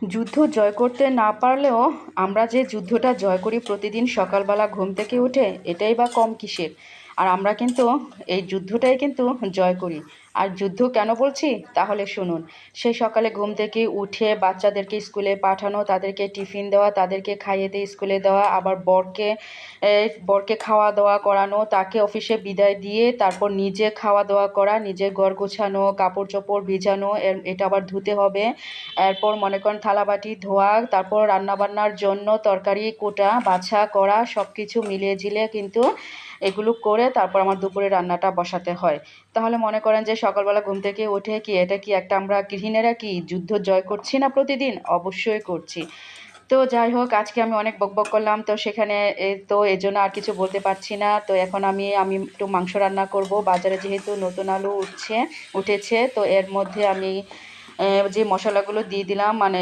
যুদ্ধ জয় করতে না পারলেও আমরা যে যুদ্ধটা জয় করি প্রতিদিন সকালবেলা ঘুম থেকে উঠে, এটাই বা কম কিসের। আর আমরা কিন্তু এই যুদ্ধটাই কিন্তু জয় করি। আর যুদ্ধ কেন বলছি তাহলে শুনুন। সেই সকালে ঘুম থেকে উঠে বাচ্চাদেরকে স্কুলে পাঠানো, তাদেরকে টিফিন দেওয়া, তাদেরকে খাইয়ে দিয়ে স্কুলে দেওয়া, আবার বরকে খাওয়া দাওয়া করানো, তাকে অফিসে বিদায় দিয়ে তারপর নিজে খাওয়া দাওয়া করা, নিজের ঘর গোছানো, কাপড় চোপড় ভিজানো, এটা আবার ধুতে হবে। এরপর মনে করেন থালাবাটি ধোয়া, তারপর রান্নাবান্নার জন্য তরকারি কোটা বাছা করা, সব কিছু মিলিয়ে ঝিলিয়ে কিন্তু এগুলো করে তারপর আমার দুপুরে রান্নাটা বসাতে হয়। তাহলে মনে করেন যে সকালবেলা ঘুম থেকে উঠে কি এটা কি একটা আমরা গৃহিণীরা কি যুদ্ধ জয় করছি না প্রতিদিন? অবশ্যই করছি। তো যাই হোক, আজকে আমি অনেক বকবক করলাম, তো সেখানে তো এজন্য আর কিছু বলতে পারছি না। তো এখন আমি একটু মাংস রান্না করব। বাজারে যেহেতু নতুন আলু উঠেছে, তো এর মধ্যে আমি যে মশলাগুলো দিয়ে দিলাম, মানে